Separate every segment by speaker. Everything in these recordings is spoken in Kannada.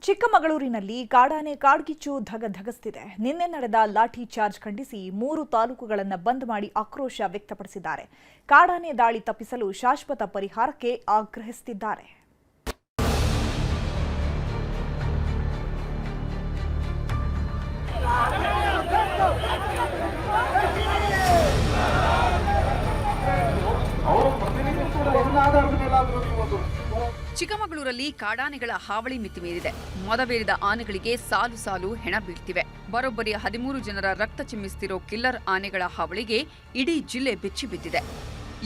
Speaker 1: ಚಿಕ್ಕಮಗಳೂರಿನಲ್ಲಿ ಕಾಡಾನೆ ಕಾಡ್ಗಿಚ್ಚು ಧಗಧಗಿಸುತ್ತಿದೆ. ನಿನ್ನೆ ನಡೆದ ಲಾಠಿ ಚಾರ್ಜ್ ಖಂಡಿಸಿ 3 ತಾಲೂಕುಗಳನ್ನು ಬಂದ್ ಮಾಡಿ ಆಕ್ರೋಶ ವ್ಯಕ್ತಪಡಿಸಿದ್ದಾರೆ. ಕಾಡಾನೆ ದಾಳಿ ತಪ್ಪಿಸಲು ಶಾಶ್ವತ ಪರಿಹಾರಕ್ಕೆ ಆಗ್ರಹಿಸುತ್ತಿದ್ದಾರೆ.
Speaker 2: ಚಿಕ್ಕಮಗಳೂರಲ್ಲಿ ಕಾಡಾನೆಗಳ ಹಾವಳಿ ಮಿತಿಮೀರಿದೆ. ಮೊದವೇರಿದ ಆನೆಗಳಿಗೆ ಸಾಲು ಸಾಲು ಹೆಣ ಬೀಳ್ತಿವೆ. ಬರೋಬ್ಬರಿ 13 ಜನರ ರಕ್ತ ಚಿಮ್ಮಿಸುತ್ತಿರೋ ಕಿಲ್ಲರ್ ಆನೆಗಳ ಹಾವಳಿಗೆ ಇಡೀ ಜಿಲ್ಲೆ ಬೆಚ್ಚಿ ಬಿದ್ದಿದೆ.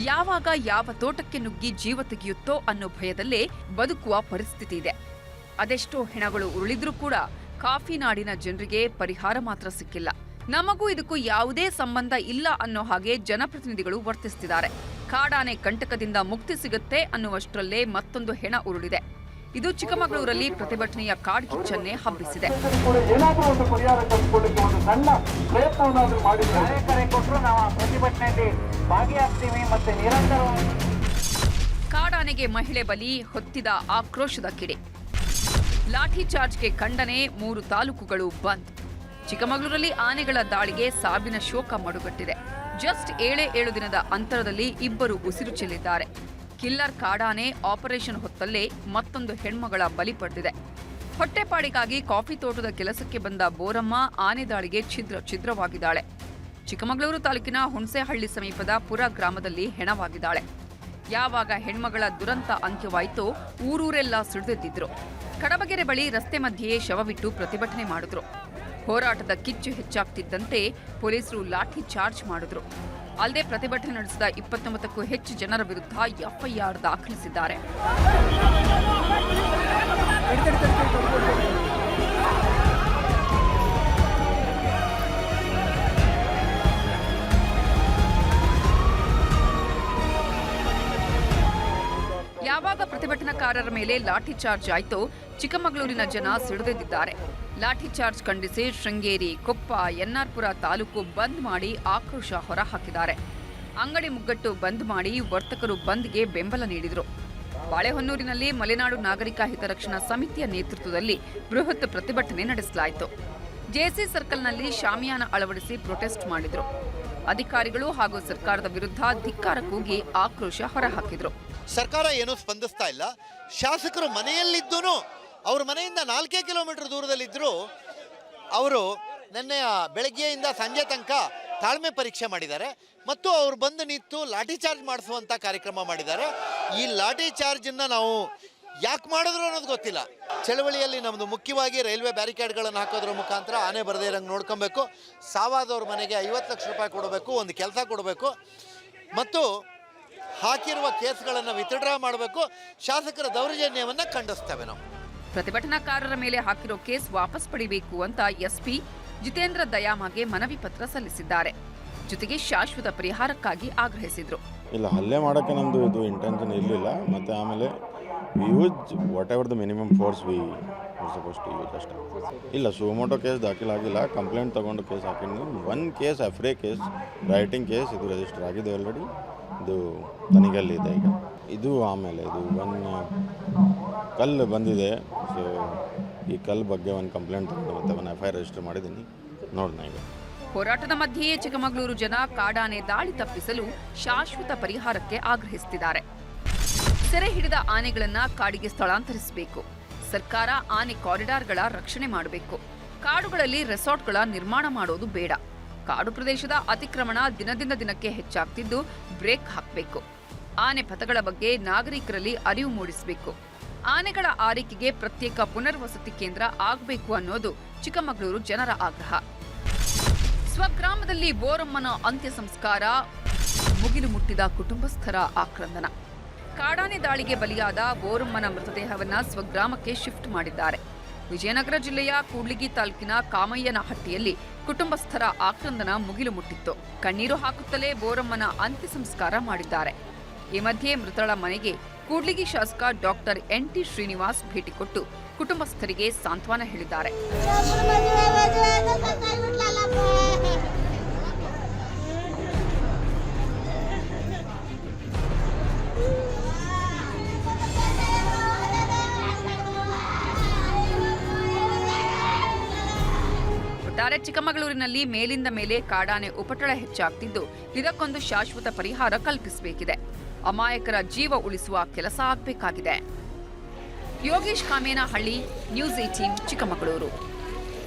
Speaker 2: ಯಾವಾಗ ಯಾವ ತೋಟಕ್ಕೆ ನುಗ್ಗಿ ಜೀವ ತೆಗೆಯುತ್ತೋ ಅನ್ನೋ ಭಯದಲ್ಲೇ ಬದುಕುವ ಪರಿಸ್ಥಿತಿ ಇದೆ. ಅದೆಷ್ಟೋ ಹೆಣಗಳು ಉರುಳಿದ್ರೂ ಕೂಡ ಕಾಫಿ ನಾಡಿನ ಜನರಿಗೆ ಪರಿಹಾರ ಮಾತ್ರ ಸಿಕ್ಕಿಲ್ಲ. ನಮಗೂ ಇದಕ್ಕೂ ಯಾವುದೇ ಸಂಬಂಧ ಇಲ್ಲ ಅನ್ನೋ ಹಾಗೆ ಜನಪ್ರತಿನಿಧಿಗಳು ವರ್ತಿಸುತ್ತಿದ್ದಾರೆ. ಕಾಡಾನೆ ಕಂಟಕದಿಂದ ಮುಕ್ತಿ ಸಿಗುತ್ತೆ ಅನ್ನುವಷ್ಟರಲ್ಲೇ ಮತ್ತೊಂದು ಹೆಣ ಉರುಳಿದೆ. ಇದು ಚಿಕ್ಕಮಗಳೂರಲ್ಲಿ ಪ್ರತಿಭಟನೆಯ ಕಾಡ್ಗಿಚ್ಚನ್ನೇ ಹಬ್ಬಿಸಿದೆ. ಕಾಡಾನೆಗೆ ಮಹಿಳೆ ಬಲಿ, ಹೊತ್ತಿದ ಆಕ್ರೋಶದ ಕಿಡಿ. ಲಾಠಿ ಚಾರ್ಜ್ಗೆ ಖಂಡನೆ, 3 ತಾಲೂಕುಗಳು ಬಂದ್. ಚಿಕ್ಕಮಗಳೂರಲ್ಲಿ ಆನೆಗಳ ದಾಳಿಗೆ ಸಾವಿನ ಶೋಕ ಮಡುಗಟ್ಟಿದೆ. ಜಸ್ಟ್ 7 ದಿನದ ಅಂತರದಲ್ಲಿ 2 ಉಸಿರು ಚೆಲ್ಲಿದ್ದಾರೆ. ಕಿಲ್ಲರ್ ಕಾಡಾನೆ ಆಪರೇಷನ್ ಹೊತ್ತಲ್ಲೇ ಮತ್ತೊಂದು ಹೆಣ್ಮಗಳ ಬಲಿ ಪಡೆದಿದೆ. ಹೊಟ್ಟೆಪಾಡಿಗಾಗಿ ಕಾಫಿ ತೋಟದ ಕೆಲಸಕ್ಕೆ ಬಂದ ಬೋರಮ್ಮ ಆನೆ ದಾಳಿಗೆ ಛಿದ್ರವಾಗಿದ್ದಾಳೆ. ಚಿಕ್ಕಮಗಳೂರು ತಾಲೂಕಿನ ಹುಣಸೆಹಳ್ಳಿ ಸಮೀಪದ ಪುರ ಗ್ರಾಮದಲ್ಲಿ ಹೆಣವಾಗಿದ್ದಾಳೆ. ಯಾವಾಗ ಹೆಣ್ಮಗಳ ದುರಂತ ಅಂತ್ಯವಾಯಿತೋ ಊರೂರೆಲ್ಲ ಸಿಡಿದೆದ್ದಿದ್ರು. ಕಡಬಗೆರೆ ಬಳಿ ರಸ್ತೆ ಮಧ್ಯೆಯೇ ಶವವಿಟ್ಟು ಪ್ರತಿಭಟನೆ ಮಾಡಿದ್ರು. ಹೋರಾಟದ ಕಿಚ್ಚು ಹೆಚ್ಚಾಗ್ತಿದ್ದಂತೆ ಪೊಲೀಸರು ಲಾಠಿ ಚಾರ್ಜ್ ಮಾಡಿದ್ರು. ಅಲ್ಲದೆ ಪ್ರತಿಭಟನೆ ನಡೆಸಿದ 29ಕ್ಕೂ ಹೆಚ್ಚು ಜನರ ವಿರುದ್ಧ ಎಫ್ಐಆರ್ ದಾಖಲಿಸಿದ್ದಾರೆ. ಯಾವಾಗ ಪ್ರತಿಭಟನಾಕಾರರ ಮೇಲೆ ಲಾಠಿ ಚಾರ್ಜ್ ಆಯ್ತೋ ಚಿಕ್ಕಮಗಳೂರಿನ ಜನ ಸಿಡಿದೆದ್ದಿದ್ದಾರೆ. ಲಾಠಿ ಚಾರ್ಜ್ ಖಂಡಿಸಿ ಶೃಂಗೇರಿ, ಕೊಪ್ಪ, ಎನ್ಆರ್ಪುರ ತಾಲೂಕು ಬಂದ್ ಮಾಡಿ ಆಕ್ರೋಶ ಹೊರಹಾಕಿದ್ದಾರೆ. ಅಂಗಡಿ ಮುಗ್ಗಟ್ಟು ಬಂದ್ ಮಾಡಿ ವರ್ತಕರು ಬಂದ್ಗೆ ಬೆಂಬಲ ನೀಡಿದರು. ಬಾಳೆಹೊನ್ನೂರಿನಲ್ಲಿ ಮಲೆನಾಡು ನಾಗರಿಕ ಹಿತರಕ್ಷಣಾ ಸಮಿತಿಯ ನೇತೃತ್ವದಲ್ಲಿ ಬೃಹತ್ ಪ್ರತಿಭಟನೆ ನಡೆಸಲಾಯಿತು. ಜೆಸಿ ಸರ್ಕಲ್ನಲ್ಲಿ ಶಾಮಿಯಾನ ಅಳವಡಿಸಿ ಪ್ರೊಟೆಸ್ಟ್ ಮಾಡಿದರು. ಅಧಿಕಾರಿಗಳು ಹಾಗೂ ಸರ್ಕಾರದ ವಿರುದ್ಧ ಧಿಕ್ಕಾರ ಕೂಗಿ ಆಕ್ರೋಶ ಹೊರಹಾಕಿದರು.
Speaker 3: ಸರ್ಕಾರ ಏನೂ ಸ್ಪಂದಿಸ್ತಾ ಇಲ್ಲ. ಶಾಸಕರು ಮನೆಯಲ್ಲಿದ್ದೂ ಅವ್ರ ಮನೆಯಿಂದ 4 ಕಿಲೋಮೀಟರ್ ದೂರದಲ್ಲಿದ್ದರೂ ಅವರು ನಿನ್ನೆ ಬೆಳಗ್ಗೆಯಿಂದ ಸಂಜೆ ತನಕ ತಾಳ್ಮೆ ಪರೀಕ್ಷೆ ಮಾಡಿದ್ದಾರೆ ಮತ್ತು ಅವರು ಬಂದು ನಿಂತು ಲಾಠಿ ಚಾರ್ಜ್ ಮಾಡಿಸುವಂಥ ಕಾರ್ಯಕ್ರಮ ಮಾಡಿದ್ದಾರೆ. ಈ ಲಾಠಿ ಚಾರ್ಜನ್ನು ನಾವು ಯಾಕೆ ಮಾಡಿದ್ರು ಅನ್ನೋದು ಗೊತ್ತಿಲ್ಲ. ಚಳವಳಿಯಲ್ಲಿ ನಮ್ಮದು ಮುಖ್ಯವಾಗಿ ರೈಲ್ವೆ ಬ್ಯಾರಿಕೇಡ್ಗಳನ್ನು ಹಾಕೋದ್ರ ಮುಖಾಂತರ ಆನೆ ಬರದೇ ಇರೋಂಗೆ ನೋಡ್ಕೊಬೇಕು. ಸಾವಾದವ್ರ ಮನೆಗೆ 50 ಲಕ್ಷ ರೂಪಾಯಿ ಕೊಡಬೇಕು, ಒಂದು ಕೆಲಸ ಕೊಡಬೇಕು ಮತ್ತು ಹಾಕಿರುವ ಕೇಸ್ಗಳನ್ನು ವಿತ್ಡ್ರಾ ಮಾಡಬೇಕು. ಶಾಸಕರ ದೌರ್ಜನ್ಯವನ್ನು ಖಂಡಿಸ್ತೇವೆ ನಾವು.
Speaker 2: ಪ್ರತಿಭಟನಾಕಾರರ ಮೇಲೆ ಹಾಕಿರೋ ಕೇಸ್ ವಾಪಸ್ ಪಡಿಬೇಕು ಅಂತ ಎಸ್ಪಿ ಜಿತೇಂದ್ರ ದಯಾಮಗೆ ಮನವಿ ಪತ್ರ ಸಲ್ಲಿಸಿದ್ದಾರೆ. ಜೊತೆಗೆ ಶಾಶ್ವತ ಪರಿಹಾರಕ್ಕಾಗಿ ಆಗ್ರಹಿಸಿದ್ರು.
Speaker 4: ಇಲ್ಲ, ಹಲ್ಲೆ ಮಾಡೋಕ್ಕೆ ನಮ್ಮದು ಇದು ಇಂಟೆನ್ಷನ್ ಇರಲಿಲ್ಲ. ಮತ್ತು ಆಮೇಲೆ use whatever the minimum force we suppose to use ಅಷ್ಟೇ. ಇಲ್ಲ, ಸುಮೋಟೋ ಕೇಸ್ ದಾಖಲಾಗಿಲ್ಲ. ಕಂಪ್ಲೇಂಟ್ ತೊಗೊಂಡು ಕೇಸ್ ಹಾಕಿದ್ದು. 1 case affray case, rioting case ಇದು ರಿಜಿಸ್ಟರ್ ಆಗಿದೆ ಆಲ್ರೆಡಿ. ಇದು ತನಿಖೆಯಲ್ಲಿದೆ ಈಗ. ಇದು ಆಮೇಲೆ ಇದು 1 ಕಲ್ಲು ಬಂದಿದೆ. ಸೊ ಈ ಕಲ್ಲು ಬಗ್ಗೆ 1 ಕಂಪ್ಲೇಂಟ್ ತಗೊಂಡು ಮತ್ತೆ 1 FIR ರಿಜಿಸ್ಟರ್ ಮಾಡಿದ್ದೀನಿ. ನೋಡೋಣ ಈಗ.
Speaker 2: ಹೋರಾಟದ ಮಧ್ಯೆಯೇ ಚಿಕ್ಕಮಗಳೂರು ಜನ ಕಾಡಾನೆ ದಾಳಿ ತಪ್ಪಿಸಲು ಶಾಶ್ವತ ಪರಿಹಾರಕ್ಕೆ ಆಗ್ರಹಿಸುತ್ತಿದ್ದಾರೆ. ಸೆರೆ ಹಿಡಿದ ಆನೆಗಳನ್ನ ಕಾಡಿಗೆ ಸ್ಥಳಾಂತರಿಸಬೇಕು. ಸರ್ಕಾರ ಆನೆ ಕಾರಿಡಾರ್ಗಳ ರಕ್ಷಣೆ ಮಾಡಬೇಕು. ಕಾಡುಗಳಲ್ಲಿ ರೆಸಾರ್ಟ್ಗಳ ನಿರ್ಮಾಣ ಮಾಡೋದು ಬೇಡ. ಕಾಡು ಪ್ರದೇಶದ ಅತಿಕ್ರಮಣ ದಿನದಿಂದ ದಿನಕ್ಕೆ ಹೆಚ್ಚಾಗ್ತಿದ್ದು ಬ್ರೇಕ್ ಹಾಕಬೇಕು. ಆನೆ ಪಥಗಳ ಬಗ್ಗೆ ನಾಗರಿಕರಲ್ಲಿ ಅರಿವು ಮೂಡಿಸಬೇಕು. ಆನೆಗಳ ಆರೈಕೆಗೆ ಪ್ರತ್ಯೇಕ ಪುನರ್ವಸತಿ ಕೇಂದ್ರ ಆಗಬೇಕು ಅನ್ನೋದು ಚಿಕ್ಕಮಗಳೂರು ಜನರ ಆಗ್ರಹ. ಸ್ವಗ್ರಾಮದಲ್ಲಿ ಬೋರಮ್ಮನ ಅಂತ್ಯ ಸಂಸ್ಕಾರ, ಮುಗಿಲು ಮುಟ್ಟಿದ ಕುಟುಂಬಸ್ಥರ ಆಕ್ರಂದನ. ಕಾಡಾನೆ ದಾಳಿಗೆ ಬಲಿಯಾದ ಬೋರಮ್ಮನ ಮೃತದೇಹವನ್ನ ಸ್ವಗ್ರಾಮಕ್ಕೆ ಶಿಫ್ಟ್ ಮಾಡಿದ್ದಾರೆ. ವಿಜಯನಗರ ಜಿಲ್ಲೆಯ ಕೂಡ್ಲಿಗಿ ತಾಲೂಕಿನ ಕಾಮಯ್ಯನಹಟ್ಟಿಯಲ್ಲಿ ಕುಟುಂಬಸ್ಥರ ಆಕ್ರಂದನ ಮುಗಿಲು ಮುಟ್ಟಿತ್ತು. ಕಣ್ಣೀರು ಹಾಕುತ್ತಲೇ ಬೋರಮ್ಮನ ಅಂತ್ಯ ಸಂಸ್ಕಾರ ಮಾಡಿದ್ದಾರೆ. ಈ ಮಧ್ಯೆ ಮೃತಳ ಮನೆಗೆ ಕೂಡ್ಲಿಗಿ ಶಾಸಕ ಡಾಕ್ಟರ್ NT ಶ್ರೀನಿವಾಸ್ ಭೇಟಿ ಕೊಟ್ಟು ಕುಟುಂಬಸ್ಥರಿಗೆ ಸಾಂತ್ವನ ಹೇಳಿದ್ದಾರೆ. ಒಟ್ಟಾರೆ ಚಿಕ್ಕಮಗಳೂರಿನಲ್ಲಿ ಮೇಲಿಂದ ಮೇಲೆ ಕಾಡಾನೆ ಉಪಟಳ ಹೆಚ್ಚಾಗ್ತಿದ್ದು ಇದಕ್ಕೊಂದು ಶಾಶ್ವತ ಪರಿಹಾರ ಕಲ್ಪಿಸಬೇಕಿದೆ. ಅಮಾಯಕರ ಜೀವ ಉಳಿಸುವ ಕೆಲಸ ಆಗಬೇಕಾಗಿದೆ. ಯೋಗೇಶ್ ಕಾಮೇನಹಳ್ಳಿ, ನ್ಯೂಸ್ 18 ಚಿಕ್ಕಮಗಳೂರು.